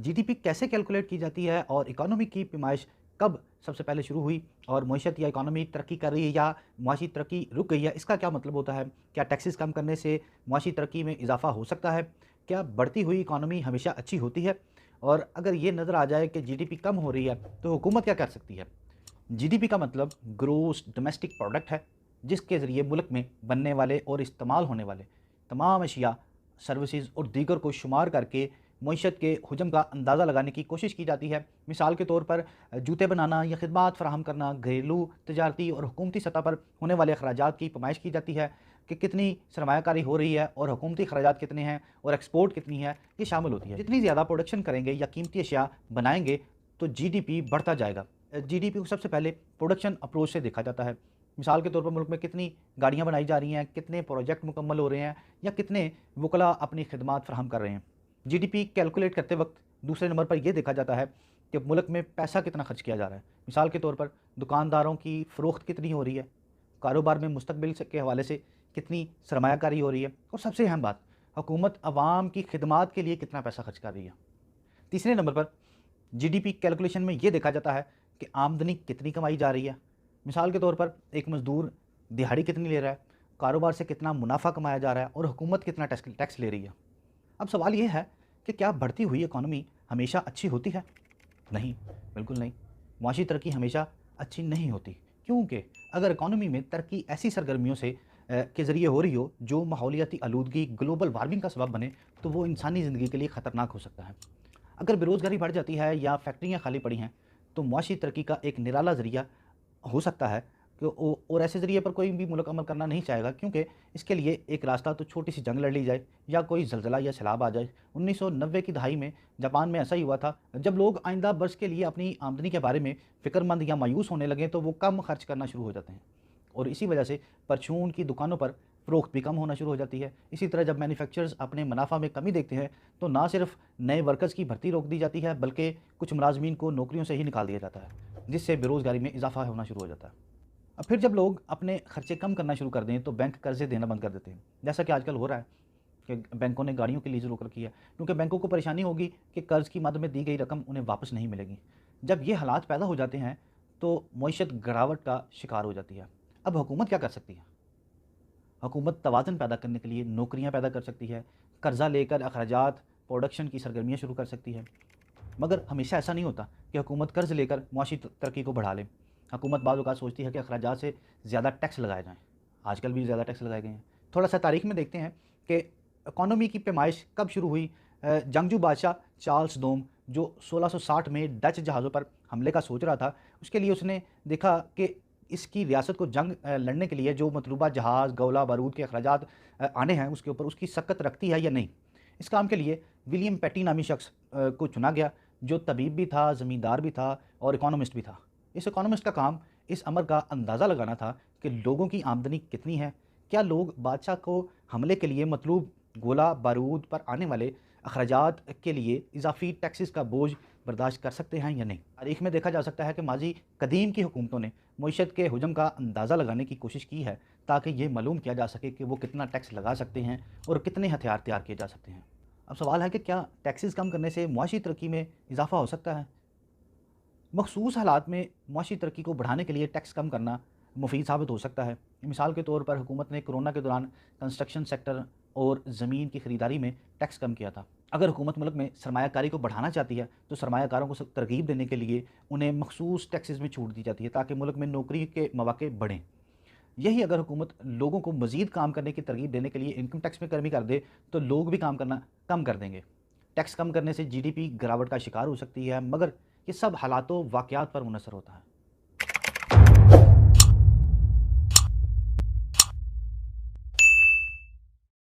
GDP कैसे calculate की जाती है और इकोनॉमी की पैमाइश कब सबसे पहले शुरू हुई और मईशत या इकोनॉमी तरक्की कर रही है या मुआशी तरक्की रुक गई है, इसका क्या मतलब होता है? क्या टैक्सेस कम करने से मुआशी तरक्की में इजाफा हो सकता है? क्या बढ़ती हुई इकोनॉमी हमेशा अच्छी होती है? और अगर ये नज़र आ जाए कि जीडीपी कम हो रही है तो हुकूमत क्या कर सकती है? जीडीपी का मतलब ग्रोस डोमेस्टिक प्रोडक्ट है, जिसके ज़रिए मुल्क में बनने वाले और इस्तेमाल होने वाले तमाम अशिया, सर्विसेज और दीगर को शुमार करके मईशत के हजम का अंदाज़ा लगाने की कोशिश की जाती है। मिसाल के तौर पर जूते बनाना या खदमात फराहम करना, घरेलू, तजारती और हुकूमती सतह पर होने वाले अखराजात की पैमाइश की जाती है कि कितनी सरमायाकारी हो रही है और हुकूमती अखराजात कितने हैं और एक्सपोर्ट कितनी है, ये शामिल होती है। जितनी ज़्यादा प्रोडक्शन करेंगे या कीमती अशिया बनाएंगे तो जीडीपी बढ़ता जाएगा। जीडीपी को सबसे पहले प्रोडक्शन अप्रोच से देखा जाता है। मिसाल के तौर पर मुल्क में कितनी गाड़ियाँ बनाई जा रही हैं, कितने प्रोजेक्ट मुकम्मल हो रहे हैं या कितने वकला अपनी खदमात फराहम कर रहे हैं। जीडीपी कैलकुलेट करते वक्त दूसरे नंबर पर यह देखा जाता है कि मुल्क में पैसा कितना खर्च किया जा रहा है। मिसाल के तौर पर दुकानदारों की फ़रोख्त कितनी हो रही है, कारोबार में मुस्तकबिल के हवाले से कितनी सरमायाकारी हो रही है और सबसे अहम बात, हुकूमत आवाम की खिदमात के लिए कितना पैसा खर्च कर रही है। तीसरे नंबर पर जीडीपी कैलकुलेशन में ये देखा जाता है कि आमदनी कितनी कमाई जा रही है। मिसाल के तौर पर एक मज़दूर दिहाड़ी कितनी ले रहा है, कारोबार से कितना मुनाफा कमाया जा रहा है और हुकूमत कितना टैक्स ले रही है। अब सवाल ये है कि क्या बढ़ती हुई इकॉनमी हमेशा अच्छी होती है? नहीं, बिल्कुल नहीं। मुआशी तरक्की हमेशा अच्छी नहीं होती, क्योंकि अगर इकॉनमी में तरक्की ऐसी सरगर्मियों से के ज़रिए हो रही हो जो माहौलियाती आलूदगी, ग्लोबल वार्मिंग का सबब बने, तो वो इंसानी ज़िंदगी के लिए ख़तरनाक हो सकता है। अगर बेरोज़गारी बढ़ जाती है या फैक्ट्रियाँ खाली पड़ी हैं, तो मुआशी तरक्की का एक निराला ज़रिया हो सकता है कि और ऐसे ज़रिए पर कोई भी मुल्क अमल करना नहीं चाहेगा, क्योंकि इसके लिए एक रास्ता तो छोटी सी जंग लड़ ली जाए या कोई ज़लज़ला या सैलाब आ जाए। 1990 की दहाई में जापान में ऐसा ही हुआ था। जब लोग आइंदा बरस के लिए अपनी आमदनी के बारे में फ़िक्रमंद या मायूस होने लगे तो वो कम खर्च करना शुरू हो जाते हैं और इसी वजह से परचून की दुकानों पर फ़रोख्त भी कम होना शुरू हो जाती है। इसी तरह जब मैन्युफैक्चरर्स अपने मुनाफा में कमी देखते हैं तो ना सिर्फ नए वर्कर्स की भर्ती रोक दी जाती है, बल्कि कुछ मुलाजमीन को नौकरियों से ही निकाल दिया जाता है, जिससे बेरोज़गारी में इजाफा होना शुरू हो जाता है। अब फिर जब लोग अपने खर्चे कम करना शुरू कर दें तो बैंक कर्जे देना बंद कर देते हैं, जैसा कि आजकल हो रहा है कि बैंकों ने गाड़ियों की लीज़ रोक रखी है, क्योंकि बैंकों को परेशानी होगी कि कर्ज़ की मद में दी गई रकम उन्हें वापस नहीं मिलेगी। जब ये हालात पैदा हो जाते हैं तो मईशत गिरावट का शिकार हो जाती है। अब हुकूमत क्या कर सकती है? हुकूमत तवाज़ुन पैदा करने के लिए नौकरियाँ पैदा कर सकती है, कर्ज़ा लेकर अखराजात, प्रोडक्शन की सरगर्मियाँ शुरू कर सकती है। मगर हमेशा ऐसा नहीं होता कि हुकूमत कर्ज़ लेकर मुआशी तरक्की को बढ़ा ले। हुकूमत बाज़ औक़ात सोचती है कि अखराजात से ज़्यादा टैक्स लगाए जाएँ। आजकल भी ज़्यादा टैक्स लगाए गए हैं। थोड़ा-सा तारीख़ में देखते हैं कि इकॉनमी की पैमाइश कब शुरू हुई। जंगजू बादशाह चार्ल्स दोम, जो 1660 में डच जहाज़ों पर हमले का सोच रहा था, उसके लिए उसने देखा कि इसकी रियासत को जंग लड़ने के लिए जो मतलूबा जहाज़, गोला बारूद के अखराजात आने हैं उसके ऊपर, उसकी सकत रखती है या नहीं। इस काम के लिए विलियम पेटी नामी शख्स को चुना गया, जो तबीब भी था, ज़मींदार भी था और इकोनॉमिस्ट भी था। इस इकोनॉमिस्ट का काम इस अमर का अंदाज़ा लगाना था कि लोगों की आमदनी कितनी है, क्या लोग बादशाह को हमले के लिए मतलूब गोला बारूद पर आने वाले अखराजात के लिए इजाफी टैक्सेस का बोझ बर्दाश्त कर सकते हैं या नहीं। तारीख में देखा जा सकता है कि माजी कदीम की हुकूमतों ने मईशत के हजम का अंदाज़ा लगाने की कोशिश की है, ताकि ये मालूम किया जा सके कि वो कितना टैक्स लगा सकते हैं और कितने हथियार तैयार किए जा सकते हैं। अब सवाल है कि क्या टैक्सेस कम करने से मुआशी तरक्की में इजाफा हो सकता है? मखसूस हालात में मुआशी तरक्की को बढ़ाने के लिए टैक्स कम करना मुफीद साबित हो सकता है। मिसाल के तौर पर हुकूमत ने कोरोना के दौरान कंस्ट्रक्शन सेक्टर और ज़मीन की ख़रीदारी में टैक्स कम किया था। अगर हुकूमत मुल्क में सरमायाकारी को बढ़ाना चाहती है तो सरमायाकारों को तरगीब देने के लिए उन्हें मखसूस टैक्सेस में छूट दी जाती है, ताकि मुल्क में नौकरी के मौके बढ़ें। यही अगर हुकूमत लोगों को मज़ीद काम करने की तरगीब देने के लिए इनकम टैक्स में कमी कर दे तो लोग भी काम करना कम कर देंगे। टैक्स कम करने से जीडीपी गिरावट का शिकार हो सकती है, मगर ये सब हालातों वाक़यात पर मुनहसर होता है।